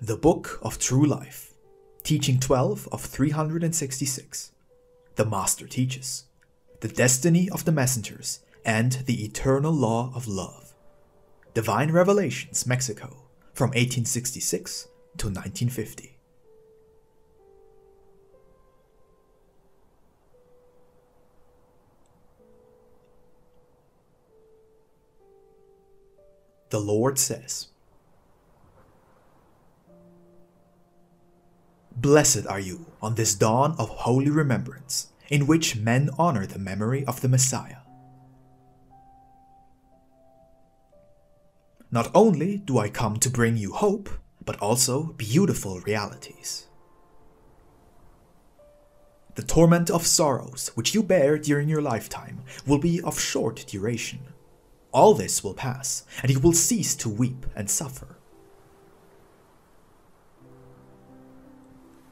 The Book of True Life, Teaching 12 of 366. The Master teaches the destiny of the messengers and the eternal law of love. Divine Revelations, Mexico, from 1866 to 1950. The Lord says, "Blessed are you on this dawn of holy remembrance, in which men honor the memory of the Messiah. Not only do I come to bring you hope, but also beautiful realities. The torment of sorrows which you bear during your lifetime will be of short duration. All this will pass, and you will cease to weep and suffer.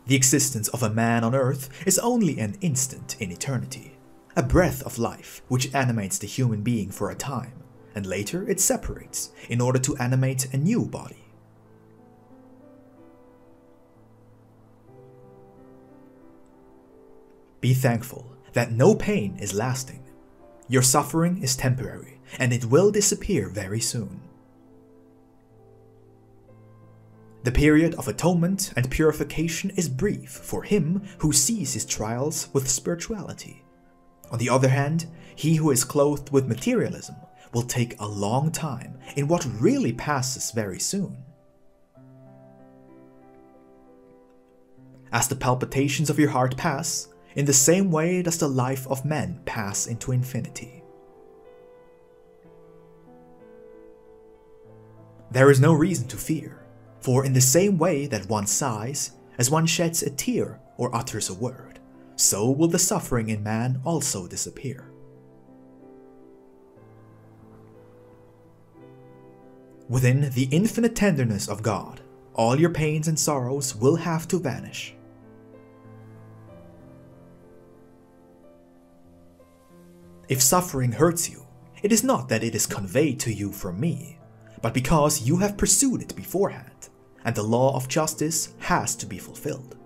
The existence of a man on earth is only an instant in eternity, a breath of life which animates the human being for a time, and later it separates in order to animate a new body. Be thankful that no pain is lasting. Your suffering is temporary, and it will disappear very soon. The period of atonement and purification is brief for him who sees his trials with spirituality. On the other hand, he who is clothed with materialism will take a long time in what really passes very soon. As the palpitations of your heart pass, in the same way does the life of men pass into infinity. There is no reason to fear, for in the same way that one sighs, as one sheds a tear or utters a word, so will the suffering in man also disappear. Within the infinite tenderness of God, all your pains and sorrows will have to vanish. If suffering hurts you, it is not that it is conveyed to you from me, but because you have pursued it beforehand, and the law of justice has to be fulfilled.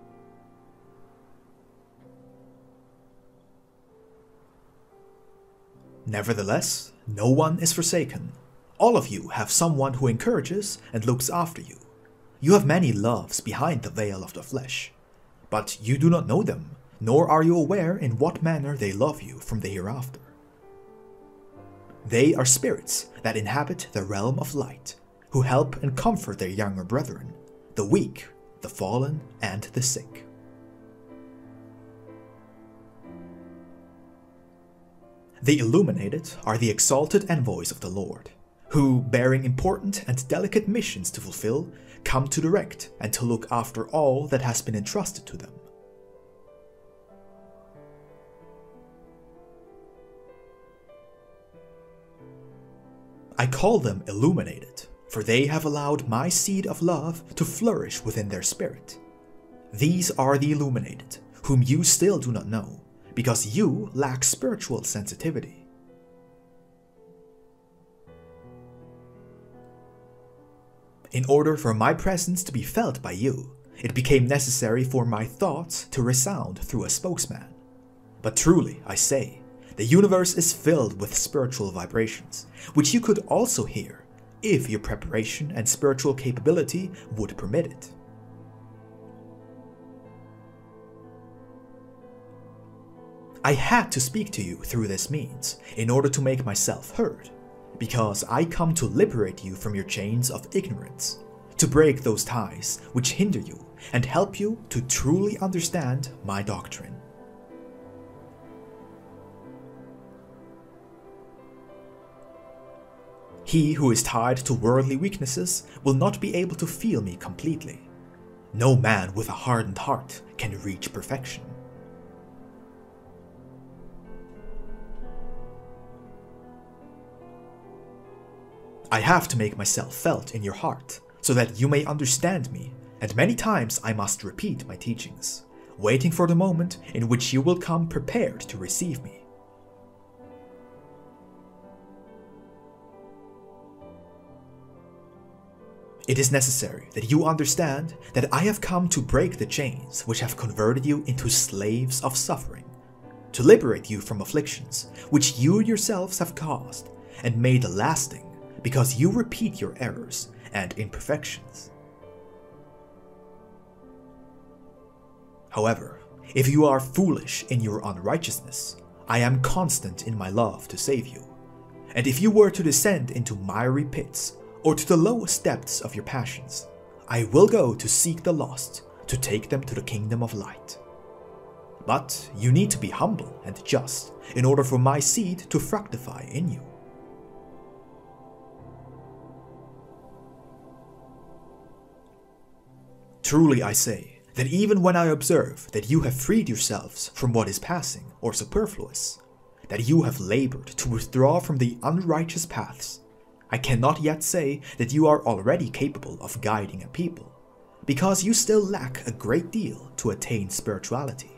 Nevertheless, no one is forsaken. All of you have someone who encourages and looks after you. You have many loves behind the veil of the flesh, but you do not know them, nor are you aware in what manner they love you from the hereafter. They are spirits that inhabit the realm of light, who help and comfort their younger brethren, the weak, the fallen, and the sick. The illuminated are the exalted envoys of the Lord, who, bearing important and delicate missions to fulfill, come to direct and to look after all that has been entrusted to them. I call them illuminated, for they have allowed my seed of love to flourish within their spirit. These are the illuminated, whom you still do not know, because you lack spiritual sensitivity. In order for my presence to be felt by you, it became necessary for my thoughts to resound through a spokesman. But truly, I say, the universe is filled with spiritual vibrations, which you could also hear, if your preparation and spiritual capability would permit it. I had to speak to you through this means, in order to make myself heard, because I come to liberate you from your chains of ignorance, to break those ties which hinder you and help you to truly understand my doctrine. He who is tied to worldly weaknesses will not be able to feel me completely. No man with a hardened heart can reach perfection. I have to make myself felt in your heart, so that you may understand me, and many times I must repeat my teachings, waiting for the moment in which you will come prepared to receive me. It is necessary that you understand that I have come to break the chains which have converted you into slaves of suffering, to liberate you from afflictions which you yourselves have caused and made lasting because you repeat your errors and imperfections. However, if you are foolish in your unrighteousness, I am constant in my love to save you. And if you were to descend into miry pits or to the lowest depths of your passions, I will go to seek the lost, to take them to the kingdom of light. But you need to be humble and just in order for my seed to fructify in you. Truly I say that even when I observe that you have freed yourselves from what is passing or superfluous, that you have labored to withdraw from the unrighteous paths, I cannot yet say that you are already capable of guiding a people, because you still lack a great deal to attain spirituality.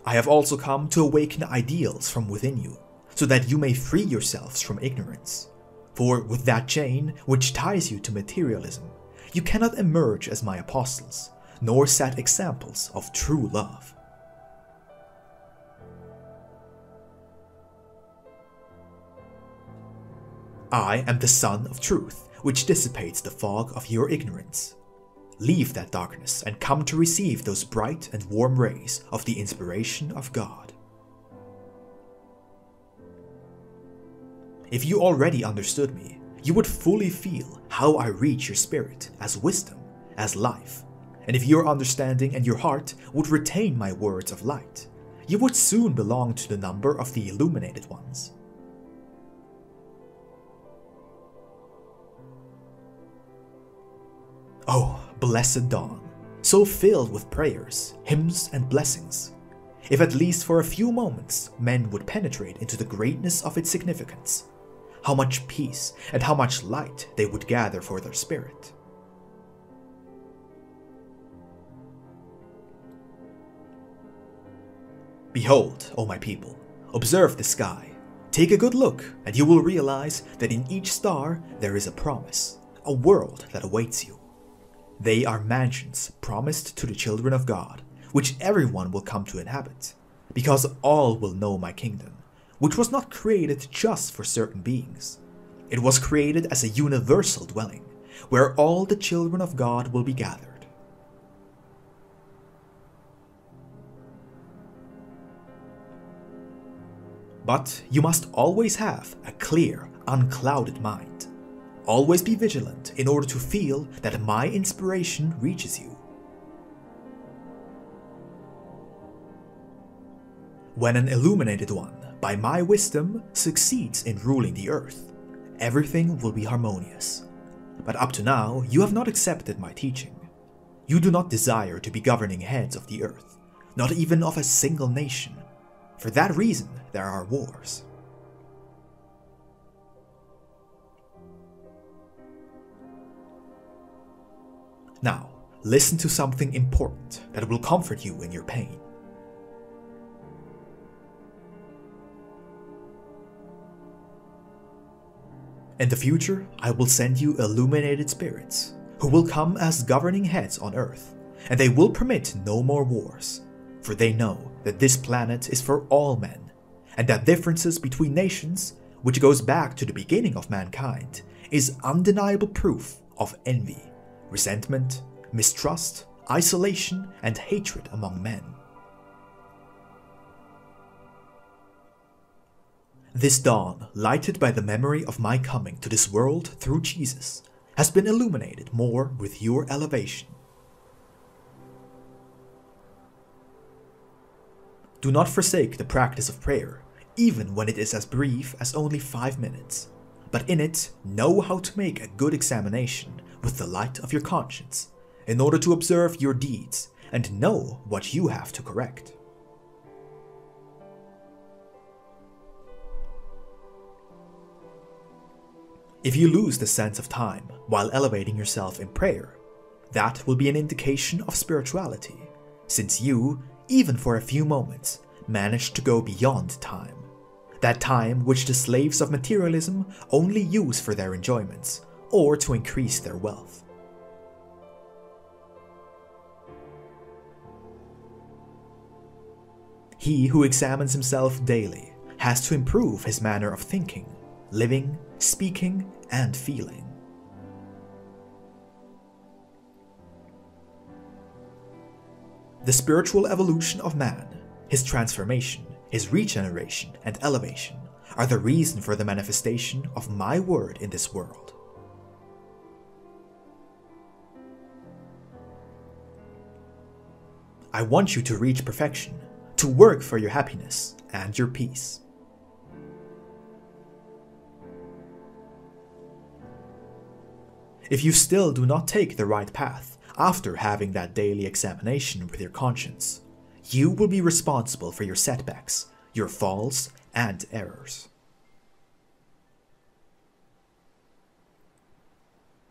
I have also come to awaken ideals from within you, so that you may free yourselves from ignorance. For with that chain which ties you to materialism, you cannot emerge as my apostles, nor set examples of true love. I am the Sun of Truth, which dissipates the fog of your ignorance. Leave that darkness and come to receive those bright and warm rays of the inspiration of God. If you already understood me, you would fully feel how I reach your spirit as wisdom, as life, and if your understanding and your heart would retain my words of light, you would soon belong to the number of the illuminated ones. Oh, blessed dawn, so filled with prayers, hymns, and blessings. If at least for a few moments men would penetrate into the greatness of its significance, how much peace and how much light they would gather for their spirit. Behold, O my people, observe the sky. Take a good look, and you will realize that in each star there is a promise, a world that awaits you. They are mansions promised to the children of God, which everyone will come to inhabit, because all will know my kingdom, which was not created just for certain beings. It was created as a universal dwelling, where all the children of God will be gathered. But you must always have a clear, unclouded mind. Always be vigilant in order to feel that my inspiration reaches you. When an illuminated one, by my wisdom, succeeds in ruling the earth, everything will be harmonious. But up to now, you have not accepted my teaching. You do not desire to be governing heads of the earth, not even of a single nation. For that reason, there are wars. Now, listen to something important that will comfort you in your pain. In the future, I will send you illuminated spirits, who will come as governing heads on Earth, and they will permit no more wars, for they know that this planet is for all men, and that differences between nations, which goes back to the beginning of mankind, is undeniable proof of envy, resentment, mistrust, isolation, and hatred among men. This dawn, lighted by the memory of my coming to this world through Jesus, has been illuminated more with your elevation. Do not forsake the practice of prayer, even when it is as brief as only 5 minutes, but in it know how to make a good examination with the light of your conscience, in order to observe your deeds and know what you have to correct. If you lose the sense of time while elevating yourself in prayer, that will be an indication of spirituality, since you, even for a few moments, managed to go beyond time, that time which the slaves of materialism only use for their enjoyments or to increase their wealth. He who examines himself daily has to improve his manner of thinking, living, speaking, and feeling. The spiritual evolution of man, his transformation, his regeneration and elevation, are the reason for the manifestation of my word in this world. I want you to reach perfection, to work for your happiness and your peace. If you still do not take the right path after having that daily examination with your conscience, you will be responsible for your setbacks, your falls, and errors.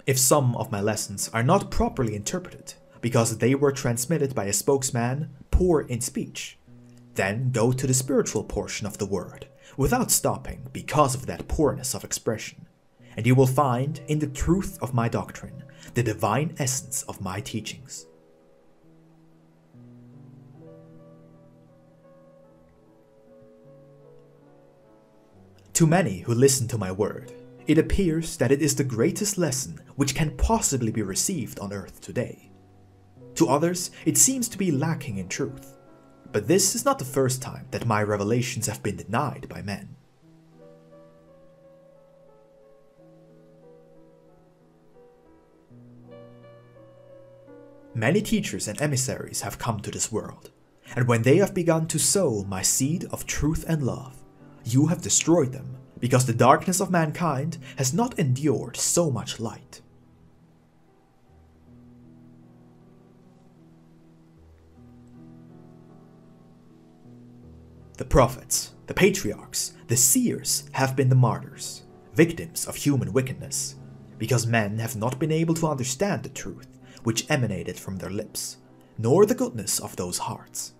If some of my lessons are not properly interpreted because they were transmitted by a spokesman poor in speech, then go to the spiritual portion of the word without stopping because of that poorness of expression, and you will find in the truth of my doctrine the divine essence of my teachings. To many who listen to my word, it appears that it is the greatest lesson which can possibly be received on earth today. To others, it seems to be lacking in truth, but this is not the first time that my revelations have been denied by men. Many teachers and emissaries have come to this world, and when they have begun to sow my seed of truth and love, you have destroyed them, because the darkness of mankind has not endured so much light. The prophets, the patriarchs, the seers have been the martyrs, victims of human wickedness, because men have not been able to understand the truth which emanated from their lips, nor the goodness of those hearts.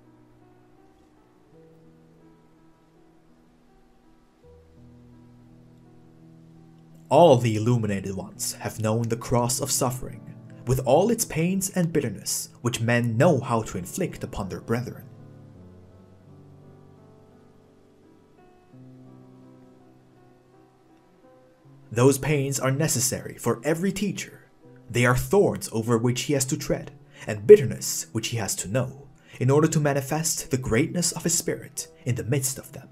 All the illuminated ones have known the cross of suffering, with all its pains and bitterness which men know how to inflict upon their brethren. Those pains are necessary for every teacher. They are thorns over which he has to tread, and bitterness which he has to know, in order to manifest the greatness of his spirit in the midst of them.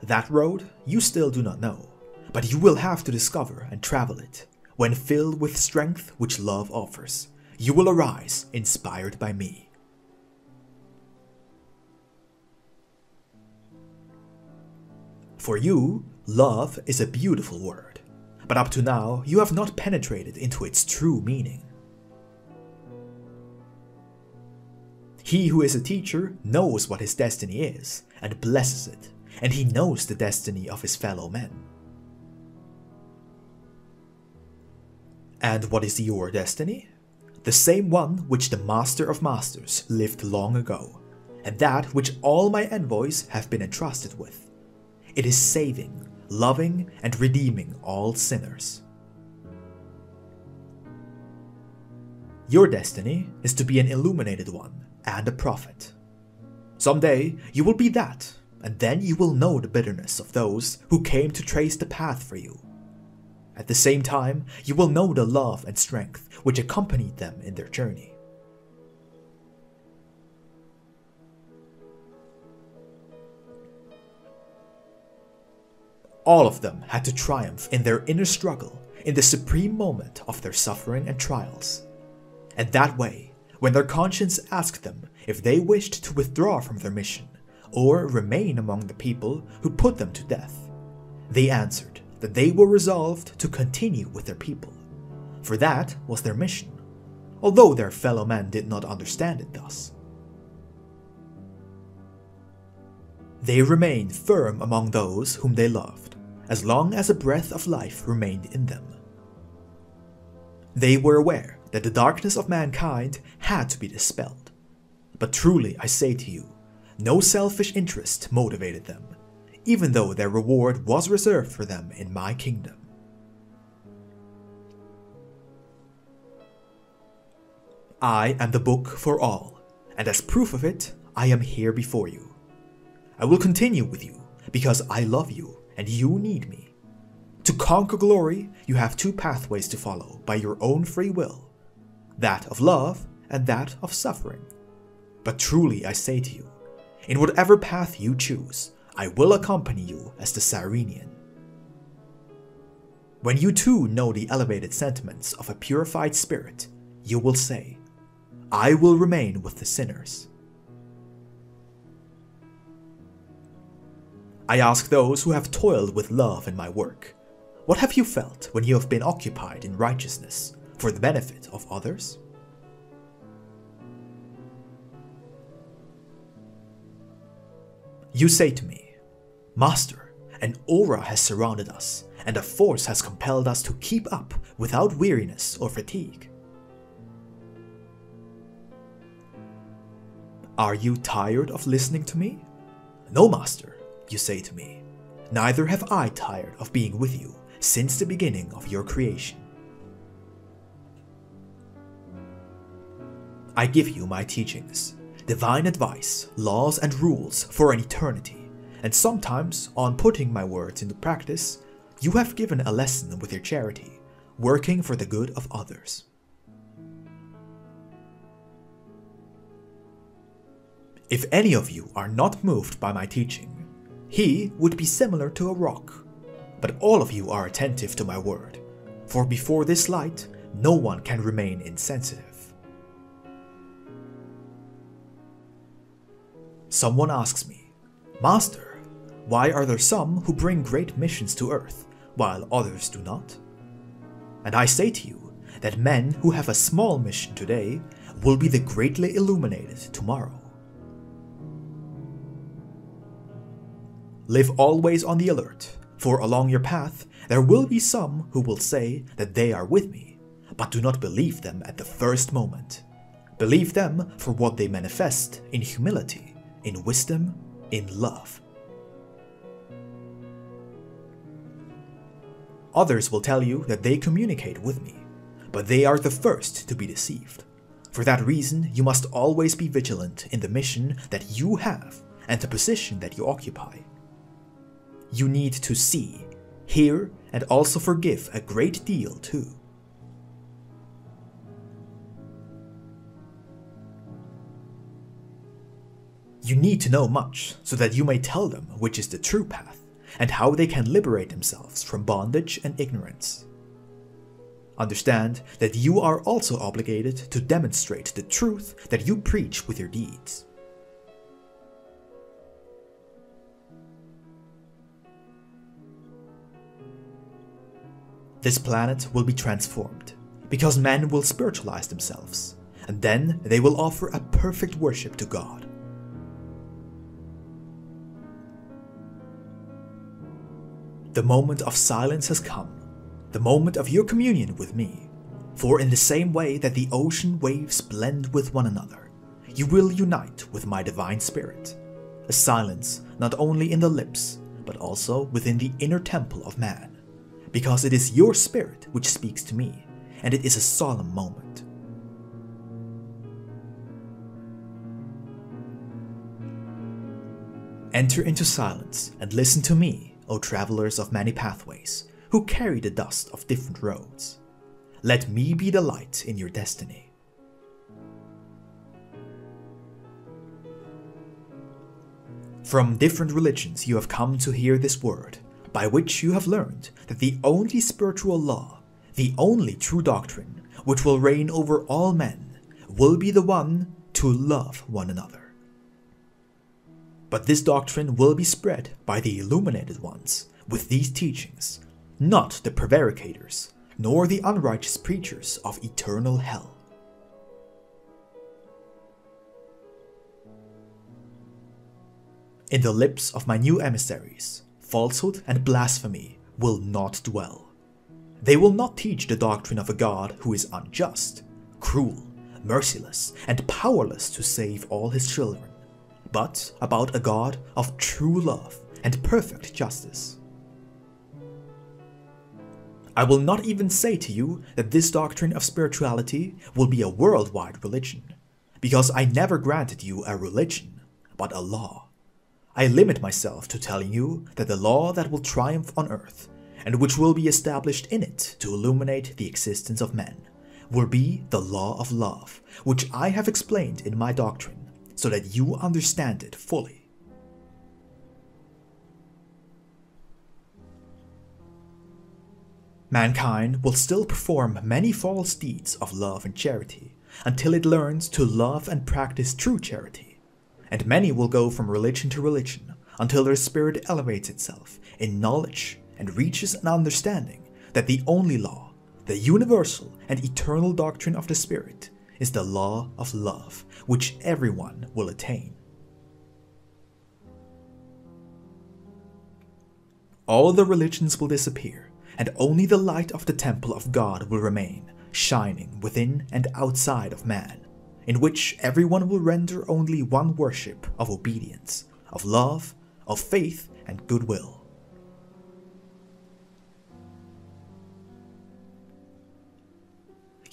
That road you still do not know, but you will have to discover and travel it. When filled with strength which love offers, you will arise inspired by me. For you, love is a beautiful word, but up to now you have not penetrated into its true meaning. He who is a teacher knows what his destiny is and blesses it, and he knows the destiny of his fellow men. And what is your destiny? The same one which the Master of Masters lived long ago, and that which all my envoys have been entrusted with. It is saving, loving, and redeeming all sinners. Your destiny is to be an illuminated one and a prophet. Someday you will be that, and then you will know the bitterness of those who came to trace the path for you. At the same time, you will know the love and strength which accompanied them in their journey. All of them had to triumph in their inner struggle in the supreme moment of their suffering and trials. And that way, when their conscience asked them if they wished to withdraw from their mission, or remain among the people who put them to death, they answered that they were resolved to continue with their people, for that was their mission, although their fellow men did not understand it thus. They remained firm among those whom they loved, as long as a breath of life remained in them. They were aware that the darkness of mankind had to be dispelled, But truly I say to you, no selfish interest motivated them, even though their reward was reserved for them in my kingdom. I am the book for all, and as proof of it, I am here before you. I will continue with you, because I love you and you need me. To conquer glory, you have two pathways to follow by your own free will, that of love and that of suffering. But truly I say to you, in whatever path you choose, I will accompany you as the Cyrenian. When you too know the elevated sentiments of a purified spirit, you will say, I will remain with the sinners. I ask those who have toiled with love in my work, what have you felt when you have been occupied in righteousness for the benefit of others? You say to me, Master, an aura has surrounded us, and a force has compelled us to keep up without weariness or fatigue. Are you tired of listening to me? No, Master, you say to me. Neither have I tired of being with you since the beginning of your creation. I give you my teachings, divine advice, laws and rules for an eternity, and sometimes, on putting my words into practice, you have given a lesson with your charity, working for the good of others. If any of you are not moved by my teaching, he would be similar to a rock. But all of you are attentive to my word, for before this light, no one can remain insensitive. Someone asks me, Master, why are there some who bring great missions to earth, while others do not? And I say to you that men who have a small mission today will be the greatly illuminated tomorrow. Live always on the alert, for along your path there will be some who will say that they are with me, but do not believe them at the first moment. Believe them for what they manifest in humility, in wisdom, in love. Others will tell you that they communicate with me, but they are the first to be deceived. For that reason, you must always be vigilant in the mission that you have and the position that you occupy. You need to see, hear, and also forgive a great deal too. You need to know much so that you may tell them which is the true path and how they can liberate themselves from bondage and ignorance. Understand that you are also obligated to demonstrate the truth that you preach with your deeds. This planet will be transformed, because men will spiritualize themselves, and then they will offer a perfect worship to God. The moment of silence has come, the moment of your communion with me, for in the same way that the ocean waves blend with one another, you will unite with my divine spirit, a silence not only in the lips, but also within the inner temple of man. Because it is your spirit which speaks to me, and it is a solemn moment. Enter into silence and listen to me, O travelers of many pathways, who carry the dust of different roads. Let me be the light in your destiny. From different religions you have come to hear this word, by which you have learned that the only spiritual law, the only true doctrine, which will reign over all men, will be the one to love one another. But this doctrine will be spread by the illuminated ones with these teachings, not the prevaricators, nor the unrighteous preachers of eternal hell. In the lips of my new emissaries, falsehood and blasphemy will not dwell. They will not teach the doctrine of a God who is unjust, cruel, merciless, and powerless to save all his children, but about a God of true love and perfect justice. I will not even say to you that this doctrine of spirituality will be a worldwide religion, because I never granted you a religion, but a law. I limit myself to telling you that the law that will triumph on earth, and which will be established in it to illuminate the existence of men, will be the law of love, which I have explained in my doctrine, so that you understand it fully. Mankind will still perform many false deeds of love and charity, until it learns to love and practice true charity. And many will go from religion to religion, until their spirit elevates itself in knowledge and reaches an understanding that the only law, the universal and eternal doctrine of the Spirit, is the law of love, which everyone will attain. All the religions will disappear, and only the light of the temple of God will remain, shining within and outside of man, in which everyone will render only one worship of obedience, of love, of faith and goodwill.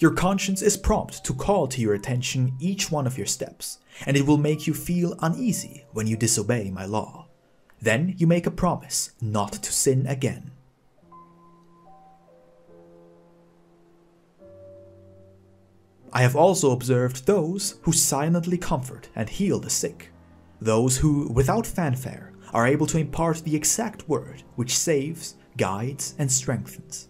Your conscience is prompt to call to your attention each one of your steps, and it will make you feel uneasy when you disobey my law. Then you make a promise not to sin again. I have also observed those who silently comfort and heal the sick, those who, without fanfare, are able to impart the exact word which saves, guides, and strengthens.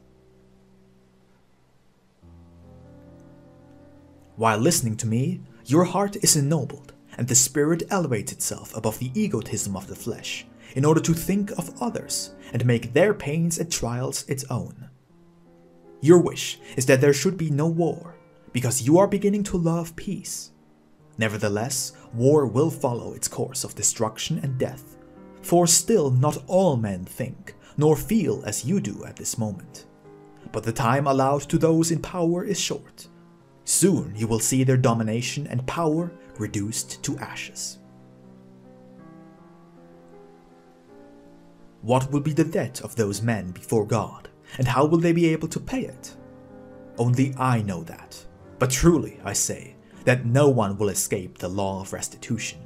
While listening to me, your heart is ennobled, and the spirit elevates itself above the egotism of the flesh, in order to think of others and make their pains and trials its own. Your wish is that there should be no war, because you are beginning to love peace. Nevertheless, war will follow its course of destruction and death, for still not all men think nor feel as you do at this moment. But the time allowed to those in power is short. Soon you will see their domination and power reduced to ashes. What will be the debt of those men before God, and how will they be able to pay it? Only I know that. But truly, I say, that no one will escape the law of restitution.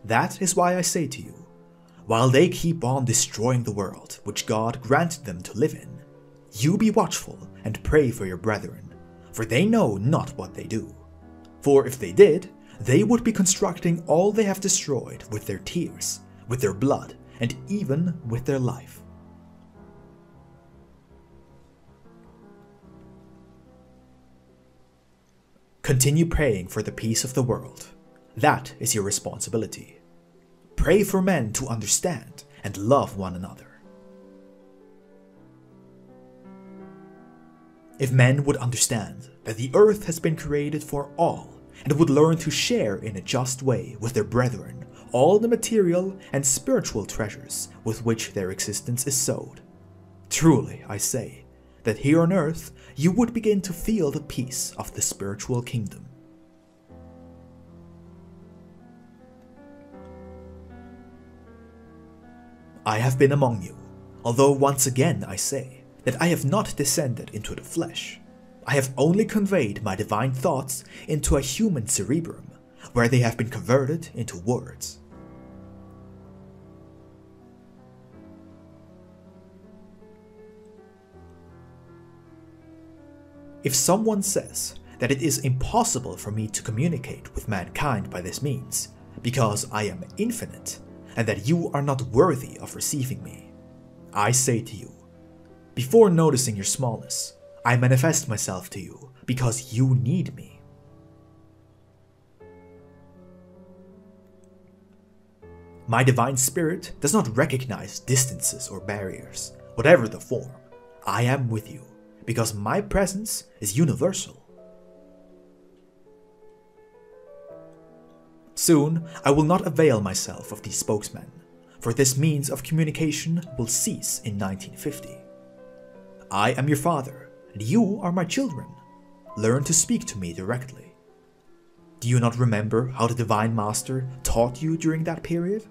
That is why I say to you, while they keep on destroying the world which God granted them to live in, you be watchful and pray for your brethren, for they know not what they do. For if they did, they would be constructing all they have destroyed with their tears, with their blood, and even with their life. Continue praying for the peace of the world. That is your responsibility. Pray for men to understand and love one another. If men would understand that the earth has been created for all and would learn to share in a just way with their brethren all the material and spiritual treasures with which their existence is sowed, truly I say that here on earth you would begin to feel the peace of the spiritual kingdom. I have been among you, although once again I say that I have not descended into the flesh. I have only conveyed my divine thoughts into a human cerebrum, where they have been converted into words. If someone says that it is impossible for me to communicate with mankind by this means, because I am infinite, and that you are not worthy of receiving me, I say to you, before noticing your smallness, I manifest myself to you because you need me. My divine spirit does not recognize distances or barriers, whatever the form. I am with you, because my presence is universal. Soon, I will not avail myself of these spokesmen, for this means of communication will cease in 1950. I am your father, and you are my children. Learn to speak to me directly. Do you not remember how the Divine Master taught you during that period?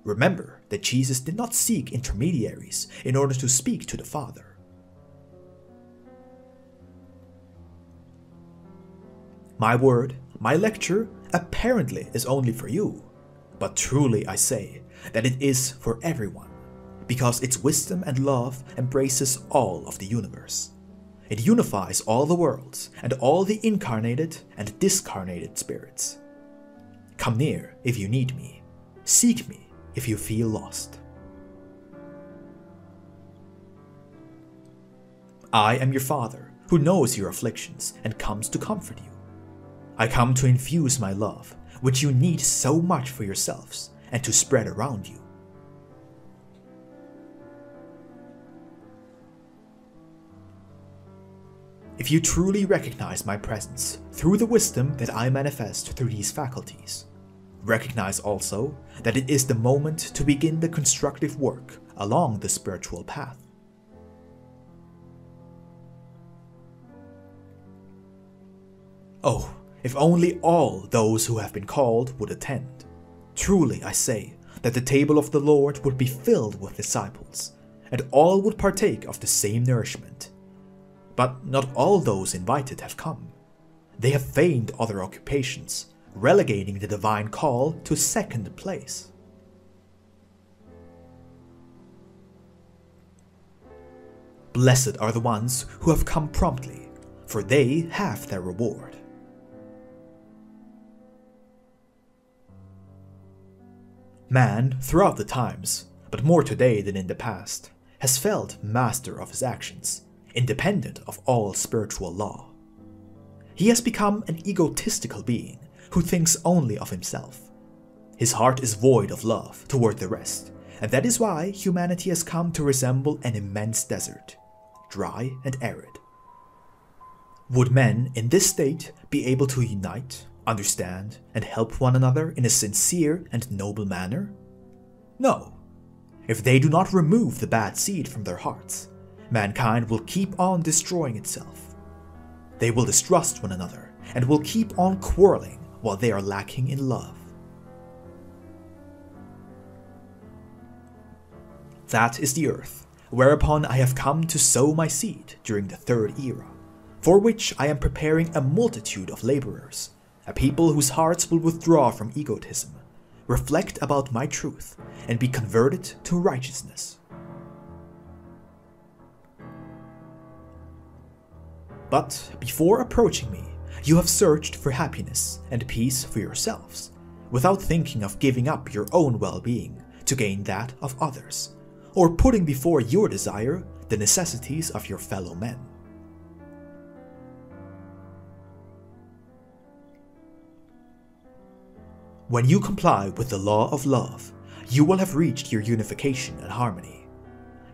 Remember that Jesus did not seek intermediaries in order to speak to the Father. My word, my lecture, apparently is only for you, but truly I say that it is for everyone, because its wisdom and love embraces all of the universe. It unifies all the worlds and all the incarnated and discarnated spirits. Come near if you need me. Seek me if you feel lost. I am your Father, who knows your afflictions and comes to comfort you. I come to infuse my love, which you need so much for yourselves, and to spread around you. If you truly recognize my presence through the wisdom that I manifest through these faculties, recognize also that it is the moment to begin the constructive work along the spiritual path. Oh, if only all those who have been called would attend. Truly I say that the table of the Lord would be filled with disciples, and all would partake of the same nourishment. But not all those invited have come. They have feigned other occupations, relegating the divine call to second place. Blessed are the ones who have come promptly, for they have their reward. Man, throughout the times, but more today than in the past, has felt master of his actions, independent of all spiritual law. He has become an egotistical being who thinks only of himself. His heart is void of love toward the rest, and that is why humanity has come to resemble an immense desert, dry and arid. Would men in this state be able to unite, understand, and help one another in a sincere and noble manner? No. If they do not remove the bad seed from their hearts, mankind will keep on destroying itself. They will distrust one another and will keep on quarreling while they are lacking in love. That is the earth, whereupon I have come to sow my seed during the third era, for which I am preparing a multitude of laborers, a people whose hearts will withdraw from egotism, reflect about my truth, and be converted to righteousness. But before approaching me, you have searched for happiness and peace for yourselves, without thinking of giving up your own well-being to gain that of others, or putting before your desire the necessities of your fellow men. When you comply with the law of love, you will have reached your unification and harmony.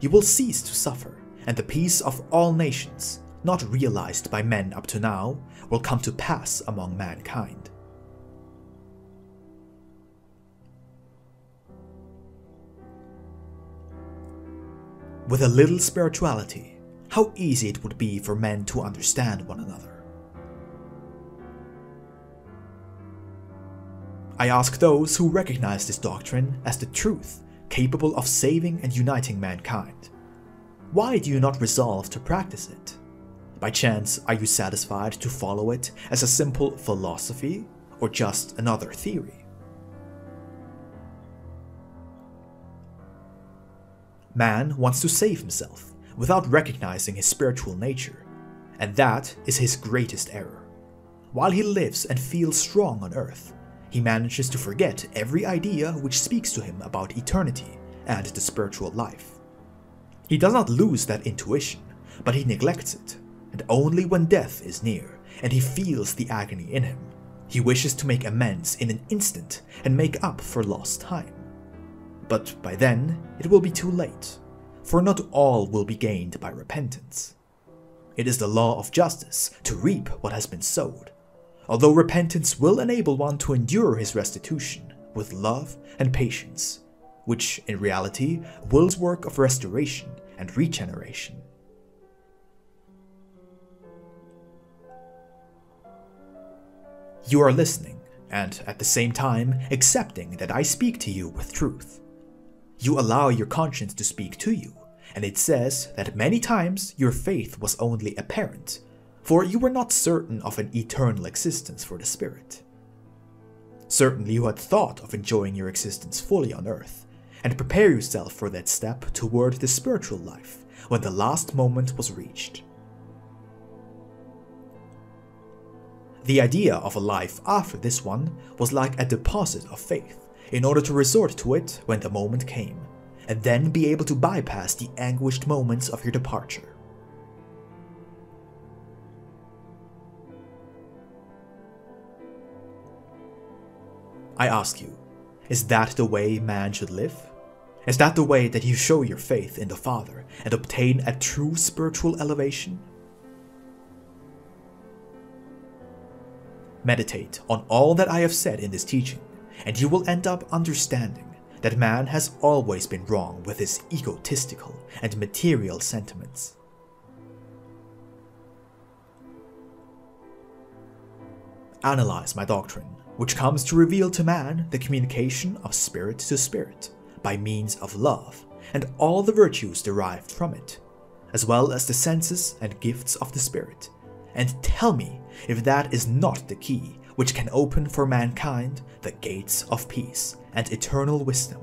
You will cease to suffer, and the peace of all nations, not realized by men up to now, will come to pass among mankind. With a little spirituality, how easy it would be for men to understand one another. I ask those who recognize this doctrine as the truth capable of saving and uniting mankind. Why do you not resolve to practice it? By chance, are you satisfied to follow it as a simple philosophy or just another theory? Man wants to save himself without recognizing his spiritual nature, and that is his greatest error. While he lives and feels strong on earth, he manages to forget every idea which speaks to him about eternity and the spiritual life. He does not lose that intuition, but he neglects it, and only when death is near and he feels the agony in him, he wishes to make amends in an instant and make up for lost time. But by then, it will be too late, for not all will be gained by repentance. It is the law of justice to reap what has been sowed, although repentance will enable one to endure his restitution with love and patience, which in reality wills work of restoration and regeneration. You are listening, and at the same time accepting that I speak to you with truth. You allow your conscience to speak to you, and it says that many times your faith was only apparent, for you were not certain of an eternal existence for the spirit. Certainly you had thought of enjoying your existence fully on earth, and prepare yourself for that step toward the spiritual life when the last moment was reached. The idea of a life after this one was like a deposit of faith, in order to resort to it when the moment came, and then be able to bypass the anguished moments of your departure. I ask you, is that the way man should live? Is that the way that you show your faith in the Father and obtain a true spiritual elevation? Meditate on all that I have said in this teaching, and you will end up understanding that man has always been wrong with his egotistical and material sentiments. Analyze my doctrine, which comes to reveal to man the communication of spirit to spirit by means of love and all the virtues derived from it, as well as the senses and gifts of the spirit, and tell me if that is not the key which can open for mankind the gates of peace and eternal wisdom.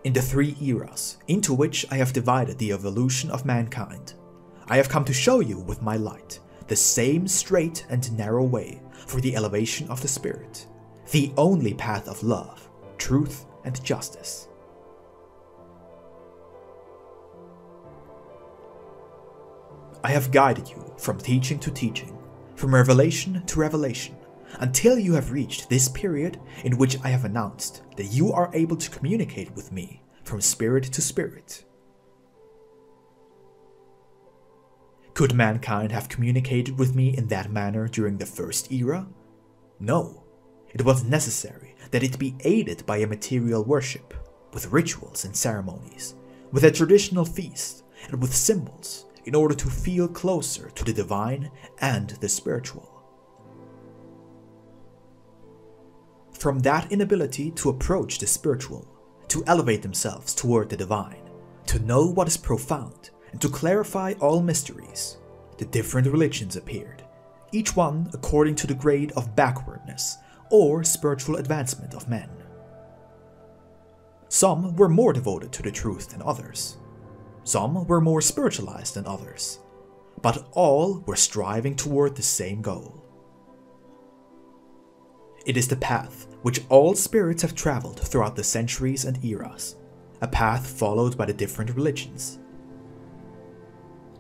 In the 3 eras into which I have divided the evolution of mankind, I have come to show you with my light the same straight and narrow way for the elevation of the spirit, the only path of love, truth, and justice. I have guided you from teaching to teaching, from revelation to revelation, until you have reached this period in which I have announced that you are able to communicate with me from spirit to spirit. Could mankind have communicated with me in that manner during the first era? No. It was necessary that it be aided by a material worship, with rituals and ceremonies, with a traditional feast, and with symbols, in order to feel closer to the divine and the spiritual. From that inability to approach the spiritual, to elevate themselves toward the divine, to know what is profound, and to clarify all mysteries, the different religions appeared, each one according to the grade of backwardness or spiritual advancement of men. Some were more devoted to the truth than others. Some were more spiritualized than others, but all were striving toward the same goal. It is the path which all spirits have traveled throughout the centuries and eras, a path followed by the different religions.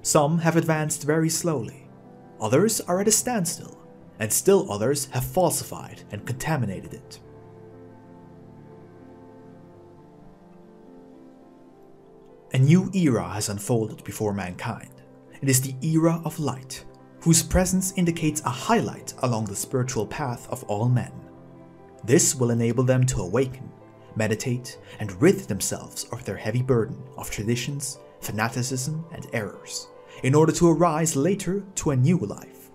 Some have advanced very slowly, others are at a standstill, and still others have falsified and contaminated it. A new era has unfolded before mankind. It is the era of light, whose presence indicates a highlight along the spiritual path of all men. This will enable them to awaken, meditate, and rid themselves of their heavy burden of traditions, fanaticism, and errors, in order to arise later to a new life.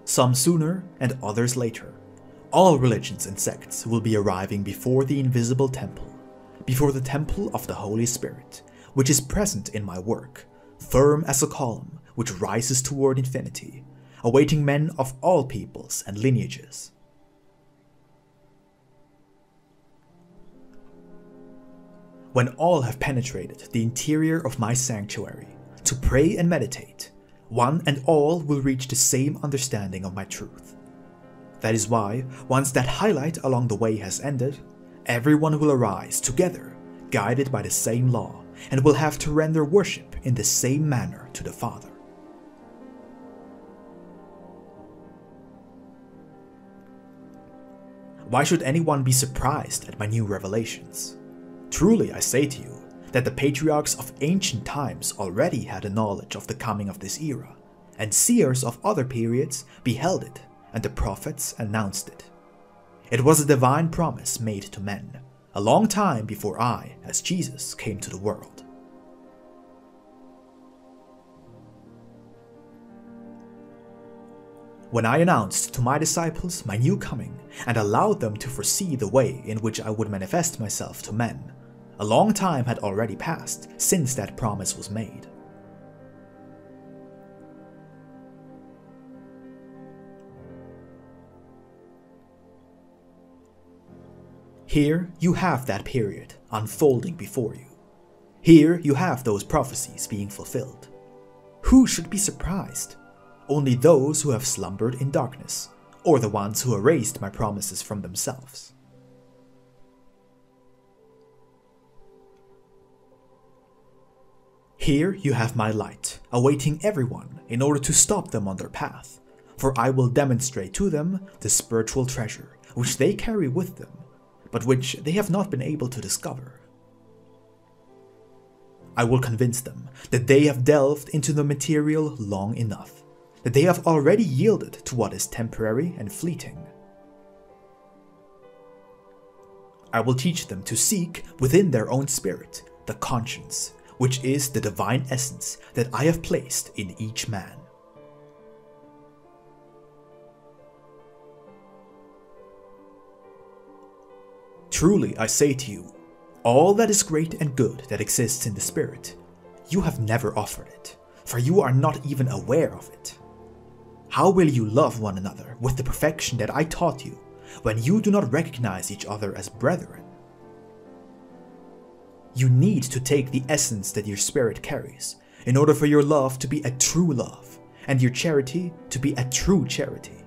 Some sooner and others later. All religions and sects will be arriving before the invisible temple, before the temple of the Holy Spirit, which is present in my work, firm as a column which rises toward infinity, awaiting men of all peoples and lineages. When all have penetrated the interior of my sanctuary to pray and meditate, one and all will reach the same understanding of my truth. That is why, once that highlight along the way has ended, everyone will arise together, guided by the same law, and will have to render worship in the same manner to the Father. Why should anyone be surprised at my new revelations? Truly I say to you that the patriarchs of ancient times already had a knowledge of the coming of this era, and seers of other periods beheld it, and the prophets announced it. It was a divine promise made to men, a long time before I, as Jesus, came to the world. When I announced to my disciples my new coming and allowed them to foresee the way in which I would manifest myself to men, a long time had already passed since that promise was made. Here you have that period unfolding before you. Here you have those prophecies being fulfilled. Who should be surprised? Only those who have slumbered in darkness, or the ones who erased my promises from themselves. Here you have my light, awaiting everyone in order to stop them on their path, for I will demonstrate to them the spiritual treasure which they carry with them, but which they have not been able to discover. I will convince them that they have delved into the material long enough, that they have already yielded to what is temporary and fleeting. I will teach them to seek within their own spirit the conscience, which is the divine essence that I have placed in each man. Truly I say to you, all that is great and good that exists in the spirit, you have never offered it, for you are not even aware of it. How will you love one another with the perfection that I taught you, when you do not recognize each other as brethren? You need to take the essence that your spirit carries, in order for your love to be a true love, and your charity to be a true charity.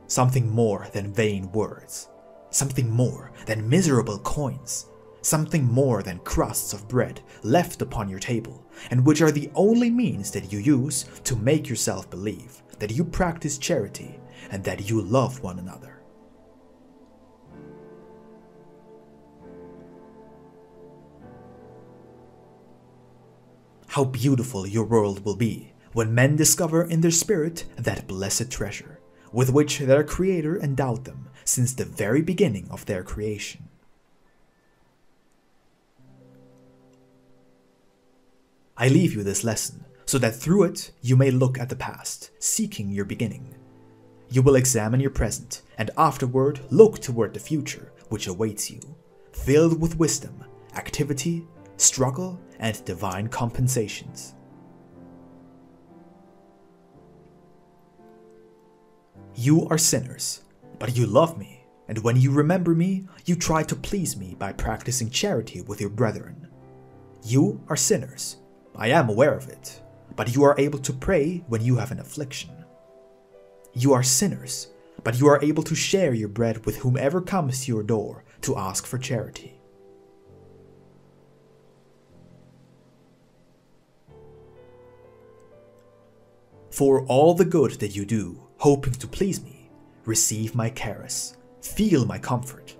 Something more than vain words. Something more than miserable coins. Something more than crusts of bread left upon your table, and which are the only means that you use to make yourself believe that you practice charity and that you love one another. How beautiful your world will be when men discover in their spirit that blessed treasure, with which their Creator endowed them since the very beginning of their creation. I leave you this lesson, so that through it you may look at the past, seeking your beginning. You will examine your present, and afterward look toward the future which awaits you, filled with wisdom, activity, struggle, and divine compensations. You are sinners, but you love me, and when you remember me, you try to please me by practicing charity with your brethren. You are sinners, I am aware of it, but you are able to pray when you have an affliction. You are sinners, but you are able to share your bread with whomever comes to your door to ask for charity. For all the good that you do, hoping to please me, receive my caress, feel my comfort,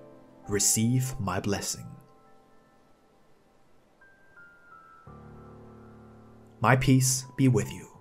receive my blessing. My peace be with you.